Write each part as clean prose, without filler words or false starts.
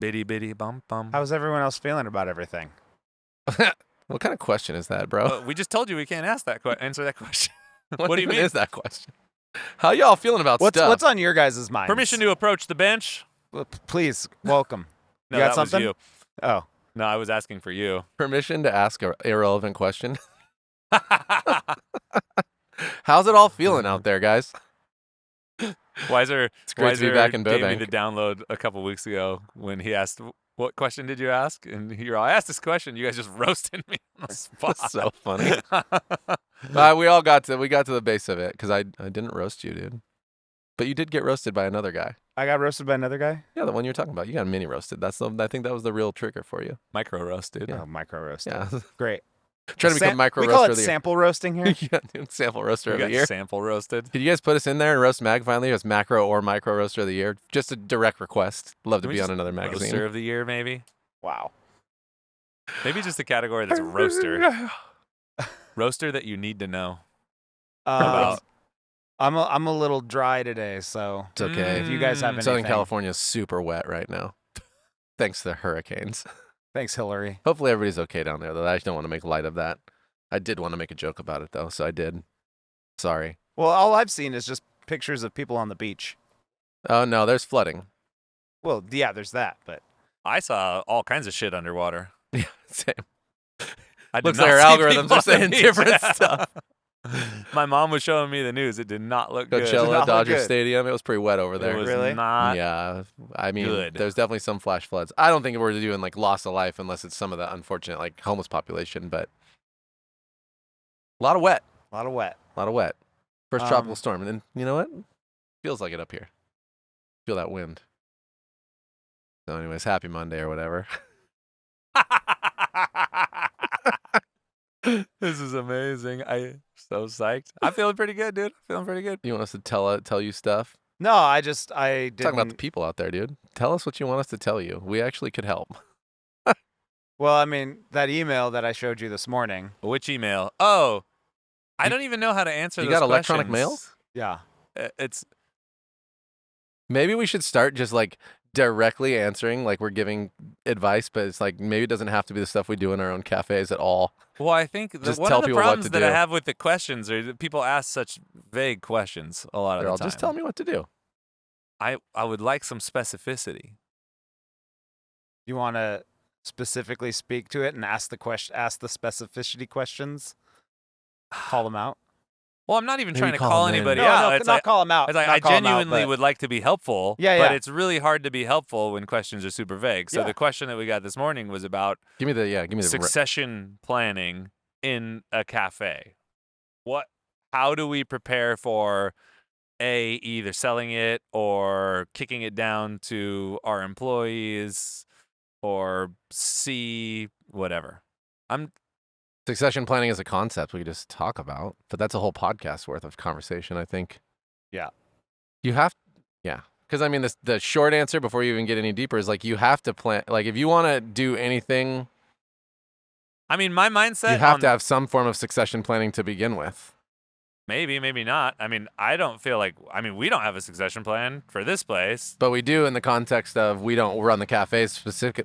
Bitty bitty bum bum. How's everyone else feeling about everything? What kind of question is that, bro? We just told you we can't answer that question. What do you even mean? is that question? How y'all feeling about stuff? What's on your guys' minds? Permission to approach the bench? Please, welcome. No, you got that something? was you. Oh. No, I was asking for you. Permission to ask an irrelevant question? How's it all feeling out there, guys? Weiser, It's great to be back in gave me Burbank. the download a couple weeks ago when he asked, "What question did you ask?" And I asked this question. You guys just roasted me on the spot. That's so funny. We got to the base of it because I didn't roast you, dude. But you did get roasted by another guy. I got roasted by another guy? Yeah, the one you were talking about. You got mini roasted. I think that was the real trigger for you. Micro roasted. Yeah. Oh, micro roasted. Yeah. Great. Trying to become micro we roaster call of it the year. sample roasting here. Yeah, dude, sample roaster We of the got year. sample roasted. Could you guys put us in there and roast Mag finally as macro or micro roaster of the year? Just a direct request. Love to Can we be on just another magazine. Roaster of the year, maybe. Wow. Maybe just a category that's roaster. Roaster that you need to know about. I'm a little dry today, so It's okay. if you guys have anything. Southern California is super wet right now. Thanks to the hurricanes. Thanks, Hillary. Hopefully everybody's okay down there, though. I just don't want to make light of that. I did want to make a joke about it, though, so I did. Sorry. Well, all I've seen is just pictures of people on the beach. Oh, no, there's flooding. Well, yeah, there's that, but I saw all kinds of shit underwater. Yeah, same. I did Looks not like our see algorithms people are on the saying beach. different stuff. My mom was showing me the news. It did not look good. Did not Coachella, look Dodger good. Stadium, it was pretty wet over there. It was Really? not. Yeah, I mean, good. there's definitely some flash floods. I don't think we're doing like loss of life unless it's some of the unfortunate like homeless population, but a lot of wet. a lot of wet. A lot of wet. First tropical storm. And then, you know what? Feels like it up here. Feel that wind. So anyways, happy Monday or whatever. This is amazing. I'm so psyched. I'm feeling pretty good, dude. Feeling pretty good. You want us to tell you stuff? No, I didn't. Talking about the people out there, dude. Tell us what you want us to tell you. We actually could help. Well, I mean, that email that I showed you this morning. Which email? Oh, I don't even know how to answer You those got electronic questions. Yeah. It's Maybe we should start just like directly answering, like we're giving advice, but it's like maybe it doesn't have to be the stuff we do in our own cafes at all. well, I think Just one tell of the people what problems to that I do. have with the questions are that people ask such vague questions a lot of the Girl, time. just tell me what to do. I would like some specificity. You want to specifically speak to it and ask the specificity questions? Call them out? Well, I'm not even Maybe trying to call call them in. anybody No, out. no, It's not like, call them out. it's like not I call 'em out, genuinely but- would like to be helpful, Yeah, but yeah. it's really hard to be helpful when questions are super vague. So Yeah. the question that we got this morning was about Give me the succession planning in a cafe. How do we prepare for either selling it or kicking it down to our employees, or C, whatever. succession planning as a concept we could just talk about, but that's a whole podcast worth of conversation, I think. Yeah. You have, yeah. Because I mean, the short answer before you even get any deeper is like you have to plan. Like if you want to do anything, I mean, my mindset you have on to have some form of succession planning to begin with. maybe not. I mean, I don't feel like, we don't have a succession plan for this place. But we do in the context of we don't run the cafes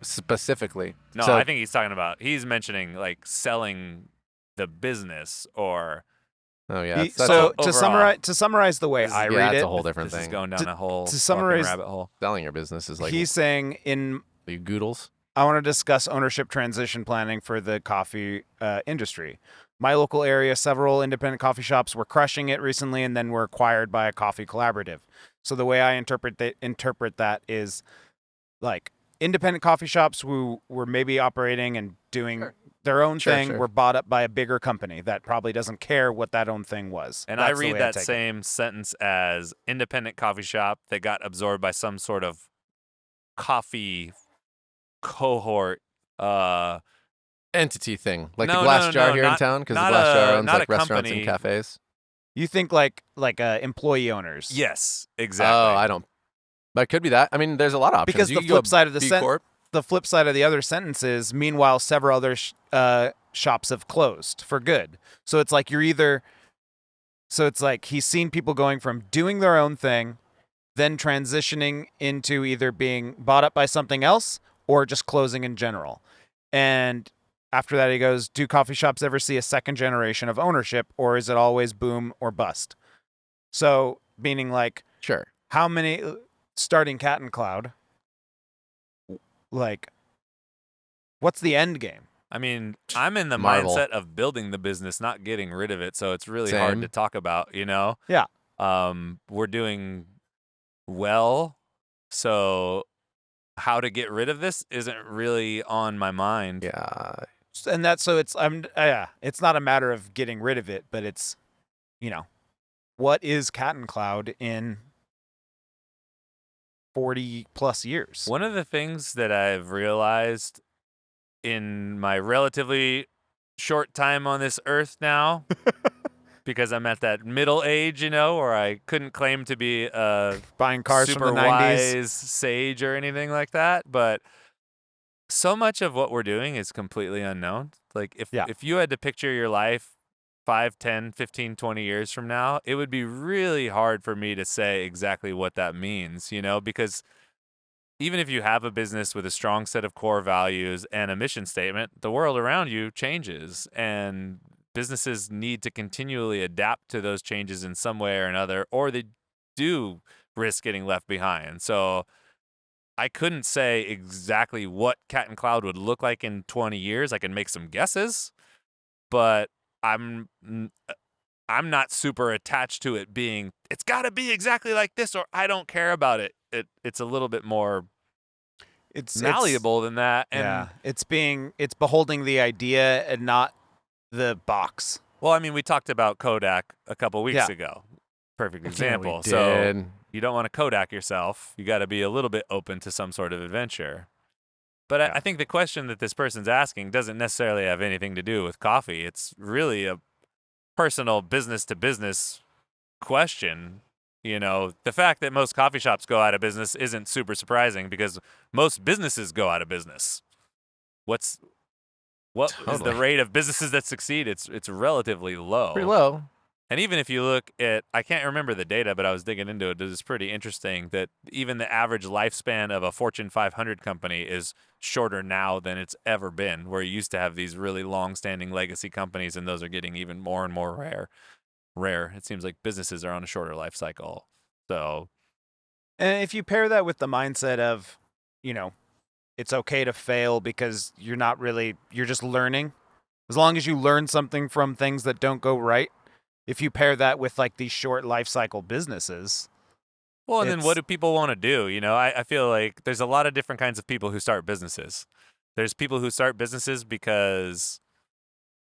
specifically. No, So- I think he's mentioning like selling the business or Oh yeah. He- That's so overall. to summarize the way This is- I yeah, read that's it, a whole different this is thing. going down a whole to fucking summarize- rabbit hole. Selling your business is like he's saying in you goodles. I want to discuss ownership transition planning for the coffee industry. My local area, several independent coffee shops were crushing it recently and then were acquired by a coffee collaborative. So the way I interpret that is like independent coffee shops who were maybe operating and doing their own thing Sure. were bought up by a bigger company that probably doesn't care what that own thing was. And That's I the read way that take it. same sentence as independent coffee shop that got absorbed by some sort of coffee cohort. Entity thing, like No, the Glass no, Jar no, here in not- town, because the not Glass Jar a- owns not like a restaurants company. and cafes. You think like employee owners. Yes, exactly. Oh, I don't. But it could be that. I mean, there's a lot of options. Because You the could go flip side of the B sen- Corp. the flip side of the other sentence is, meanwhile, several other shops have closed for good. So it's like he's seen people going from doing their own thing then transitioning into either being bought up by something else or just closing in general. And after that, he goes, do coffee shops ever see a second generation of ownership, or is it always boom or bust? So, meaning like, Sure. how many, starting Cat and Cloud, like, what's the end game? I mean, I'm in the Marvel. mindset of building the business, not getting rid of it. So it's really hard to Same. talk about, you know? Yeah. We're doing well. So how to get rid of this isn't really on my mind. Yeah. And that's so it's it's not a matter of getting rid of it, but it's, you know, what is Cat and Cloud in 40 plus years? One of the things that I've realized in my relatively short time on this earth now, because I'm at that middle age, you know, where I couldn't claim to be a Buying cars super from the 90s. wise sage or anything like that, but so much of what we're doing is completely unknown. Like Yeah. if you had to picture your life 5, 10, 15, 20 years from now, it would be really hard for me to say exactly what that means, you know, because even if you have a business with a strong set of core values and a mission statement, the world around you changes, and businesses need to continually adapt to those changes in some way or another, or they do risk getting left behind. So I couldn't say exactly what Cat and Cloud would look like in 20 years. I can make some guesses, but I'm not super attached to it being, it's got to be exactly like this, or I don't care about it. It's a little bit more It's malleable than that. And it's beholding the idea and not the box. well, I mean, we talked about Kodak a couple weeks Yeah. ago. Perfect Yeah, we example. did. So you don't want to Kodak yourself. You got to be a little bit open to some sort of adventure. But Yeah. I think the question that this person's asking doesn't necessarily have anything to do with coffee. It's really a personal business to business question. You know, the fact that most coffee shops go out of business isn't super surprising because most businesses go out of business. What is the Totally. rate of businesses that succeed? It's relatively low. Pretty low. And even if you look at, I can't remember the data, but I was digging into it. It's pretty interesting that even the average lifespan of a Fortune 500 company is shorter now than it's ever been, where you used to have these really long-standing legacy companies, and those are getting even more and more rare. It seems like businesses are on a shorter life cycle. So, And if you pair that with the mindset of, you know, it's okay to fail because you're just learning. As long as you learn something from things that don't go right, if you pair that with like these short life cycle businesses. well, and then what It's- do people want to do? You know, I feel like there's a lot of different kinds of people who start businesses. There's people who start businesses because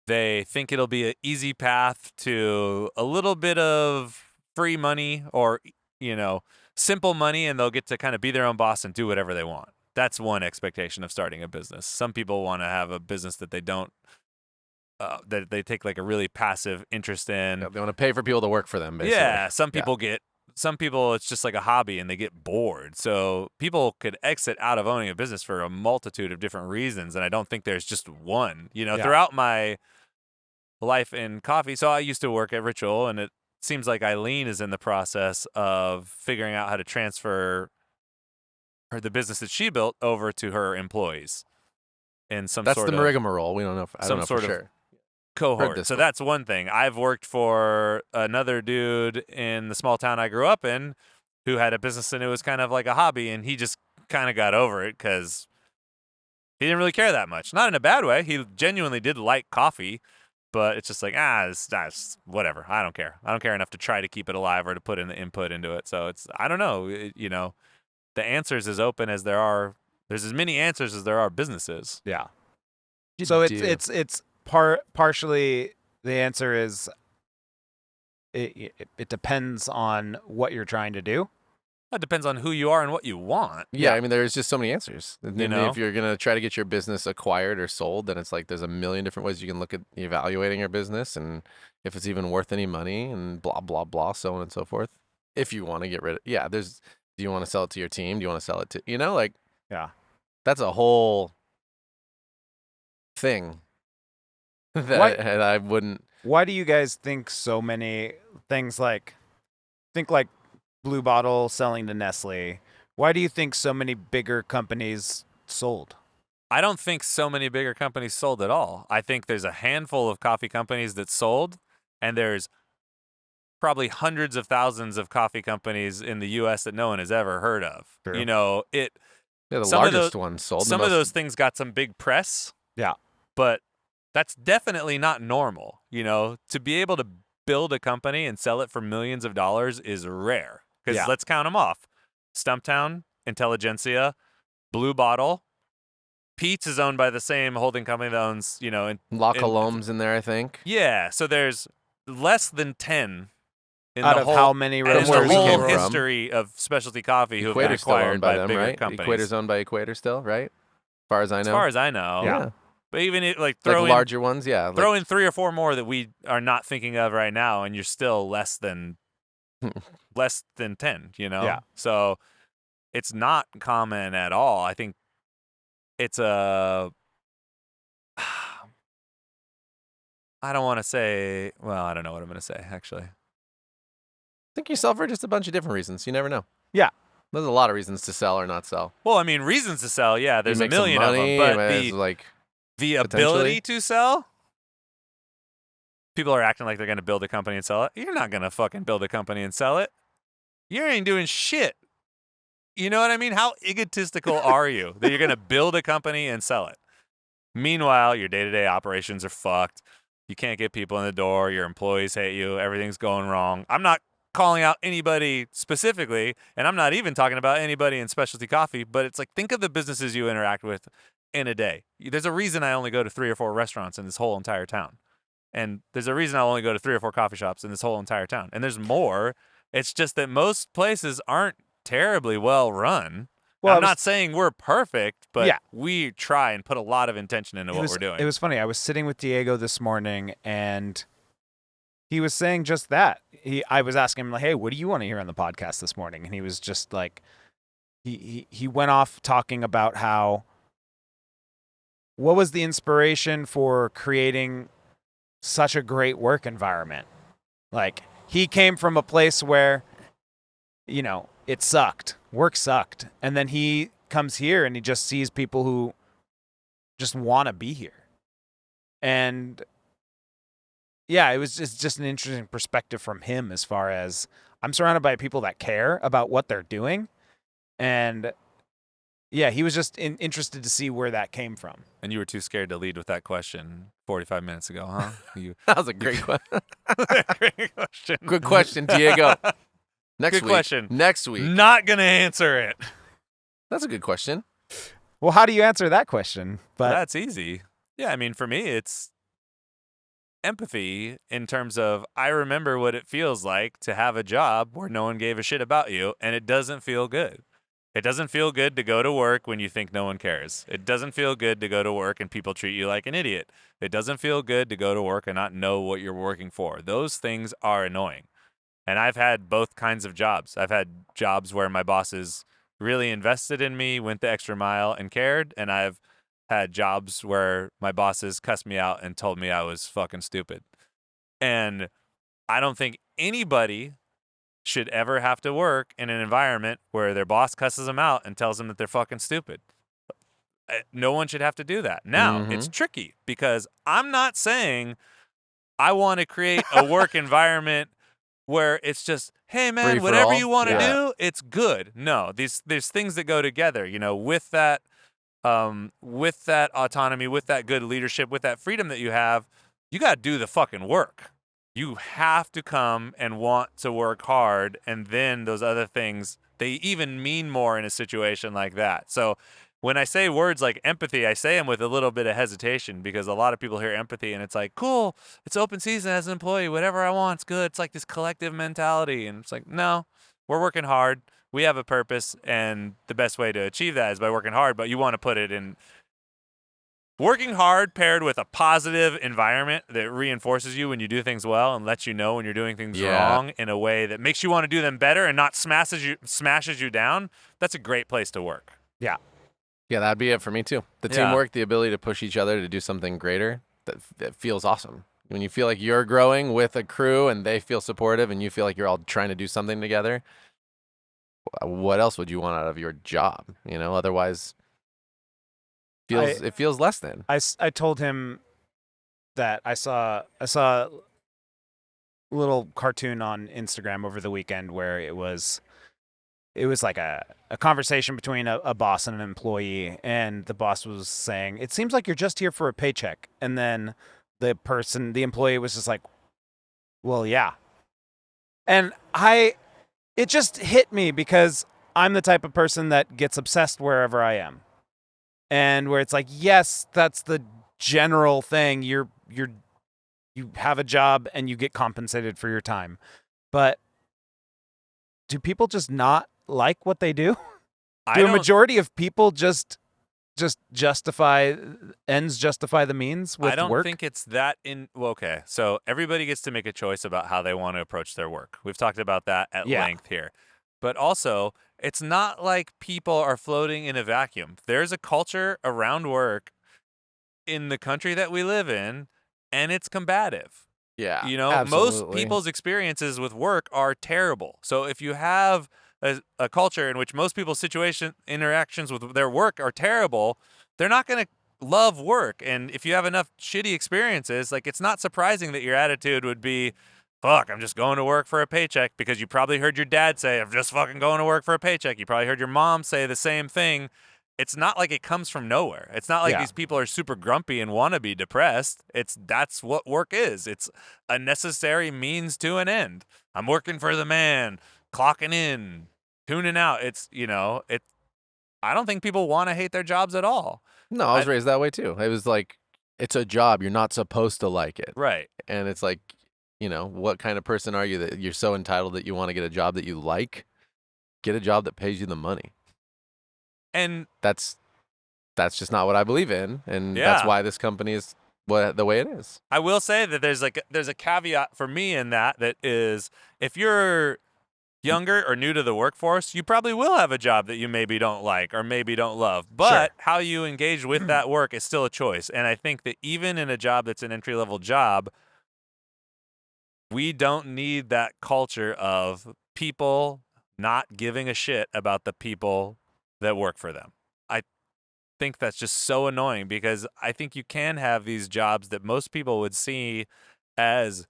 they think it'll be an easy path to a little bit of free money or, you know, simple money, and they'll get to kind of be their own boss and do whatever they want. That's one expectation of starting a business. Some people want to have a business that they don't, that they take like a really passive interest in. Yeah, they want to pay for people to work for them, basically. Yeah, some Yeah. people it's just like a hobby and they get bored. So people could exit out of owning a business for a multitude of different reasons, and I don't think there's just one. You know, Yeah. throughout my life in coffee, so I used to work at Ritual, and it seems like Eileen is in the process of figuring out how to transfer the business that she built over to her employees in some That's sort the of rigmarole. We don't know. I some don't know sort for of sure. cohort. this So one. that's one thing. I've worked for another dude in the small town I grew up in who had a business, and it was kind of like a hobby, and he just kind of got over it because he didn't really care that much. Not in a bad way. He genuinely did like coffee, but it's just like, it's whatever. I don't care. I don't care enough to try to keep it alive or to put in the input into it. So it's, I don't know. You know, the answer's as open as there are. There's as many answers as there are businesses. Yeah. You So do. it's partially the answer is it depends on what you're trying to do. It depends on who you are and what you want. Yeah, Yeah. I mean, there's just so many answers. And then know? if you're gonna try to get your business acquired or sold, then it's like there's a million different ways you can look at evaluating your business and if it's even worth any money and blah blah blah, so on and so forth. If you want to get rid of, yeah, do you want to sell it to your team? Do you want to sell it to, like, Yeah. that's a whole thing that Why- I wouldn't. Why do you guys think so many things like Blue Bottle selling to Nestle. Why do you think so many bigger companies sold? I don't think so many bigger companies sold at all. I think there's a handful of coffee companies that sold, and there's probably hundreds of thousands of coffee companies in the U.S. that no one has ever heard of. True. You know, Yeah, the some of largest those- one sold. some of those things got some big press. Yeah. But that's definitely not normal. You know, to be able to build a company and sell it for millions of dollars is rare. Because Yeah. let's count them off: Stumptown, Intelligentsia, Blue Bottle. Pete's is owned by the same holding company that owns, you know, La Colombe's in there, I think. yeah. So there's less than 10 in Out the of whole, how many in From the where roasters? we whole came from. history of specialty coffee who have been Equator's still acquired owned by them, bigger right? companies. Equator's owned by Equator still, right? As far as I know. As far as I know. Yeah. But even like Like throw in larger ones, yeah. Like, throw in 3 or 4 more that we are not thinking of right now, and you're still less than 10. You know. Yeah. So it's not common at all. I think it's a. I don't want to say. Well, I don't know what I'm going to say actually. think you sell for just a bunch of different reasons. You never know. Yeah. There's a lot of reasons to sell or not sell. Well, I mean, reasons to sell. Yeah, there's you a make some million of money, them, but it's like the potentially. ability to sell. People are acting like they're going to build a company and sell it. You're not going to fucking build a company and sell it. You ain't doing shit. You know what I mean? How egotistical are you that you're going to build a company and sell it? Meanwhile, your day-to-day operations are fucked. You can't get people in the door. Your employees hate you. Everything's going wrong. I'm not calling out anybody specifically, and I'm not even talking about anybody in specialty coffee, but it's like, think of the businesses you interact with in a day. There's a reason I only go to 3 or 4 restaurants in this whole entire town. And there's a reason I'll only go to 3 or 4 coffee shops in this whole entire town. And there's more. It's just that most places aren't terribly well run. Well, I'm not saying we're perfect, but Yeah. we try and put a lot of intention into what we're doing. It was funny. I was sitting with Diego this morning, and he was saying just that. I was asking him, like, "Hey, what do you want to hear on the podcast this morning?" And he was just like, he went off talking about what was the inspiration for creating such a great work environment. Like, he came from a place where, you know, it sucked. Work sucked. And then he comes here and he just sees people who just want to be here. And yeah, it was just an interesting perspective from him, as far as I'm surrounded by people that care about what they're doing. And yeah, he was just interested to see where that came from. And you were too scared to lead with that question 45 minutes ago, huh? That was a great question. Great question. Good question, Diego. Next Good week. question. Next week. Not going to answer it. That's a good question. Well, how do you answer that question? But That's easy. Yeah, I mean, for me, it's empathy in terms of I remember what it feels like to have a job where no one gave a shit about you, and it doesn't feel good. It doesn't feel good to go to work when you think no one cares. It doesn't feel good to go to work and people treat you like an idiot. It doesn't feel good to go to work and not know what you're working for. Those things are annoying. And I've had both kinds of jobs. I've had jobs where my bosses really invested in me, went the extra mile, and cared. And I've had jobs where my bosses cussed me out and told me I was fucking stupid. And I don't think anybody should ever have to work in an environment where their boss cusses them out and tells them that they're fucking stupid. No one should have to do that. Now, it's tricky because I'm not saying I want to create a work environment where it's just, hey man, Free for whatever all? you want to Yeah. do, it's good. No, there's things that go together, you know, with that autonomy, with that good leadership, with that freedom that you have, you got to do the fucking work. You have to come and want to work hard, and then those other things, they even mean more in a situation like that. So when I say words like empathy, I say them with a little bit of hesitation because a lot of people hear empathy and it's like, cool, it's open season as an employee, whatever I want's good. It's like this collective mentality. And it's like, no, we're working hard. We have a purpose, and the best way to achieve that is by working hard, but you want to put it in working hard paired with a positive environment that reinforces you when you do things well and lets you know when you're doing things wrong in a way that makes you want to do them better and not smashes you down. That's a great place to work. yeah. Yeah, that'd be it for me too. The Yeah. teamwork, the ability to push each other to do something greater, that feels awesome. When you feel like you're growing with a crew and they feel supportive and you feel like you're all trying to do something together, what else would you want out of your job? You know, otherwise I it feels less than. I told him that I saw a little cartoon on Instagram over the weekend where it was like a conversation between a boss and an employee, and the boss was saying, "It seems like you're just here for a paycheck," and then the employee was just like, "Well, yeah," and it just hit me because I'm the type of person that gets obsessed wherever I am, and where it's like, yes, that's the general thing. You have a job and you get compensated for your time, but do people just not like what they do? Do a majority of people just justify ends justify the means with work? I don't think it's that okay, so everybody gets to make a choice about how they want to approach their work. We've talked about that at length here. But also, it's not like people are floating in a vacuum. There's a culture around work in the country that we live in, and it's combative. Yeah, You know, most absolutely. people's experiences with work are terrible. So if you have a culture in which most people's interactions with their work are terrible, they're not going to love work. And if you have enough shitty experiences, like, it's not surprising that your attitude would be, fuck, I'm just going to work for a paycheck, because you probably heard your dad say, I'm just fucking going to work for a paycheck. You probably heard your mom say the same thing. It's not like it comes from nowhere. It's not like these people are super grumpy and want to be depressed. That's what work is. It's a necessary means to an end. I'm working for the man, clocking in, tuning out. I don't think people want to hate their jobs at all. No, I was raised that way too. It was like, it's a job. You're not supposed to like it. Right. And it's like, you know, what kind of person are you that you're so entitled that you want to get a job that you like? Get a job that pays you the money. And that's just not what I believe in, and that's why this company is the way it is. I will say that there's a caveat for me in that is, if you're younger or new to the workforce, you probably will have a job that you maybe don't like or maybe don't love. But how you engage with that work is still a choice. And I think that even in a job that's an entry-level job, we don't need that culture of people not giving a shit about the people that work for them. I think that's just so annoying, because I think you can have these jobs that most people would see as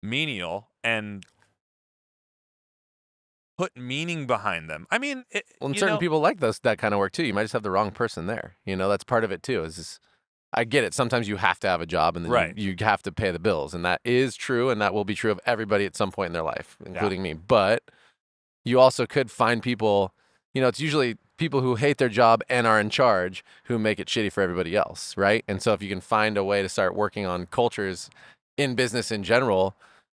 menial and put meaning behind them. I mean, certain people like that kind of work too. You might just have the wrong person there. You know, that's part of it too. I get it. Sometimes you have to have a job, and then you have to pay the bills, and that is true, and that will be true of everybody at some point in their life, including me. But you also could find people, you know, it's usually people who hate their job and are in charge who make it shitty for everybody else, right? And so if you can find a way to start working on cultures in business in general,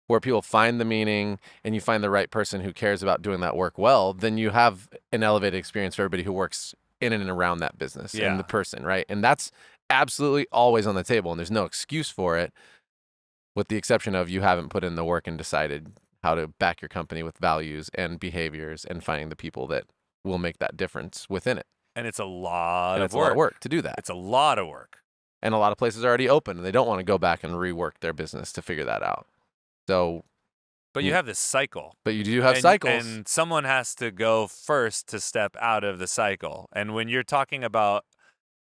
where people find the meaning and you find the right person who cares about doing that work well, then you have an elevated experience for everybody who works in and around that business and the person, right? And that's absolutely always on the table, and there's no excuse for it, with the exception of you haven't put in the work and decided how to back your company with values and behaviors and finding the people that will make that difference within it. And it's a lot of work to do that. It's a lot of work. And a lot of places are already open, and they don't want to go back and rework their business to figure that out. So, but you have this cycle. But you do have cycles. And someone has to go first to step out of the cycle. And when you're talking about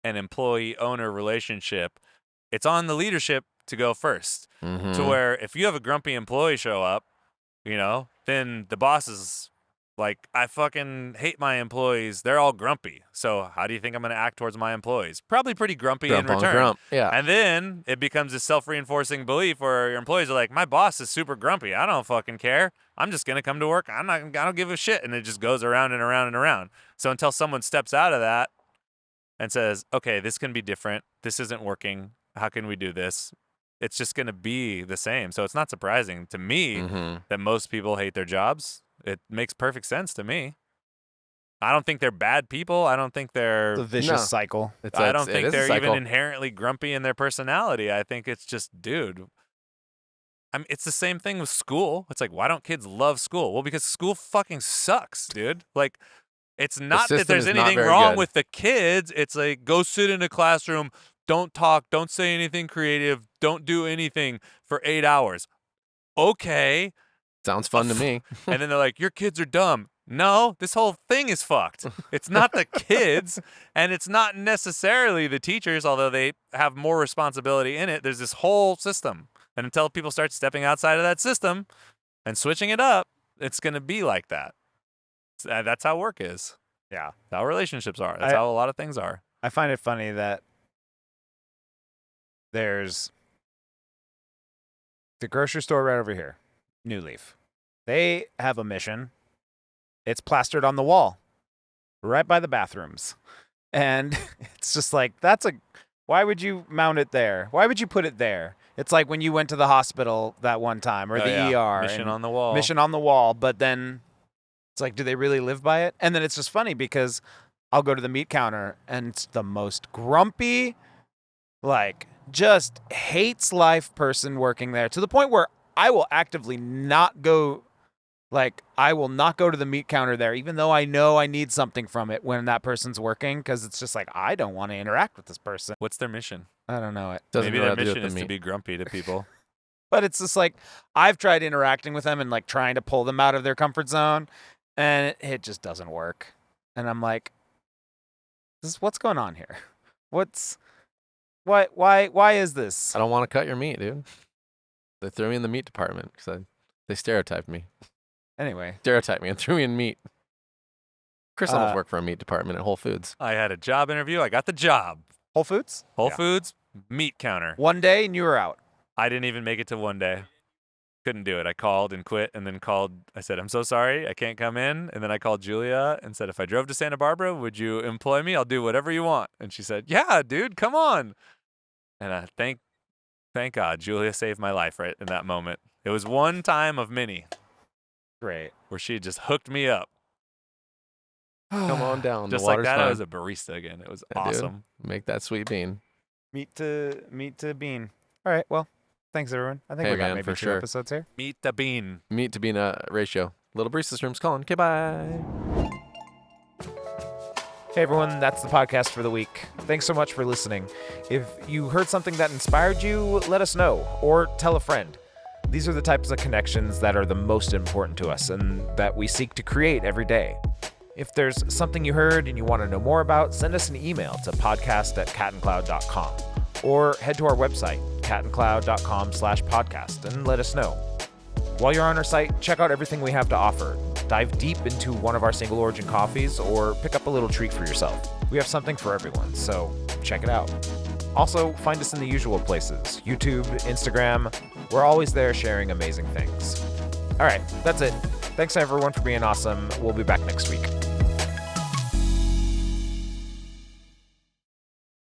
an employee-owner relationship, it's on the leadership to go first. To where if you have a grumpy employee show up, you know, then the boss is like, I fucking hate my employees. They're all grumpy. So how do you think I'm going to act towards my employees? Probably pretty grumpy in return. Grump. Yeah. And then it becomes a self-reinforcing belief where your employees are like, my boss is super grumpy. I don't fucking care. I'm just going to come to work. I don't give a shit. And it just goes around and around and around. So until someone steps out of that and says, okay, this can be different. This isn't working. How can we do this? It's just going to be the same. So it's not surprising to me that most people hate their jobs. It makes perfect sense to me. I don't think they're bad people. I don't think they're the vicious cycle. I don't think they're even inherently grumpy in their personality. I think it's just, dude. I mean, it's the same thing with school. It's like, why don't kids love school? Well, because school fucking sucks, dude. Like, it's not that there's anything wrong with the kids. It's like, go sit in a classroom, don't talk, don't say anything creative, don't do anything for 8 hours. Okay. Sounds fun to me. And then they're like, your kids are dumb. No, this whole thing is fucked. It's not the kids, and it's not necessarily the teachers, although they have more responsibility in it. There's this whole system. And until people start stepping outside of that system and switching it up, it's going to be like that. That's how work is. Yeah. That's how relationships are. That's how a lot of things are. I find it funny that there's the grocery store right over here, New Leaf. They have a mission. It's plastered on the wall right by the bathrooms. And it's just like, why would you mount it there? Why would you put it there? It's like when you went to the hospital that one time or the ER. Mission on the wall. Mission on the wall. But then it's like, do they really live by it? And then it's just funny because I'll go to the meat counter and it's the most grumpy, like just hates life person working there to the point where I will actively not go. Like, I will not go to the meat counter there, even though I know I need something from it when that person's working, because it's just like, I don't want to interact with this person. What's their mission? I don't know it. Doesn't Maybe know their how to do mission with is the to meat. be grumpy to people. But it's just like, I've tried interacting with them and like trying to pull them out of their comfort zone, and it just doesn't work. And I'm like, what's going on here? Why is this? I don't want to cut your meat, dude. They threw me in the meat department because they stereotyped me. Anyway. Stereotyped me and threw me in meat. Chris almost worked for a meat department at Whole Foods. I had a job interview. I got the job. Whole Foods? Whole Yeah. Foods, meat counter. One day and you were out. I didn't even make it to one day. Couldn't do it. I called and quit and then called. I said, I'm so sorry. I can't come in. And then I called Julia and said, if I drove to Santa Barbara, would you employ me? I'll do whatever you want. And she said, yeah, dude, come on. And thank God, Julia saved my life right in that moment. It was one time of many. Great. Where she just hooked me up. Come on down. Just the like water's that, fine. I was a barista again. It was Yeah, dude. awesome. Make that sweet bean. Meat to bean. All right. Well, thanks everyone. I think Hey, we got man, maybe for 2 sure. episodes here. Meet the bean. Meat to bean ratio. Little Barista's room's calling. Okay, bye. Hey everyone, that's the podcast for the week. Thanks so much for listening. If you heard something that inspired you, let us know or tell a friend. These are the types of connections that are the most important to us and that we seek to create every day. If there's something you heard and you want to know more about, send us an email to podcast@catandcloud.com or head to our website, catandcloud.com/podcast, and let us know. While you're on our site, check out everything we have to offer. Dive deep into one of our single origin coffees or pick up a little treat for yourself. We have something for everyone, so check it out. Also, find us in the usual places, YouTube, Instagram. We're always there sharing amazing things. All right, that's it. Thanks everyone for being awesome. We'll be back next week.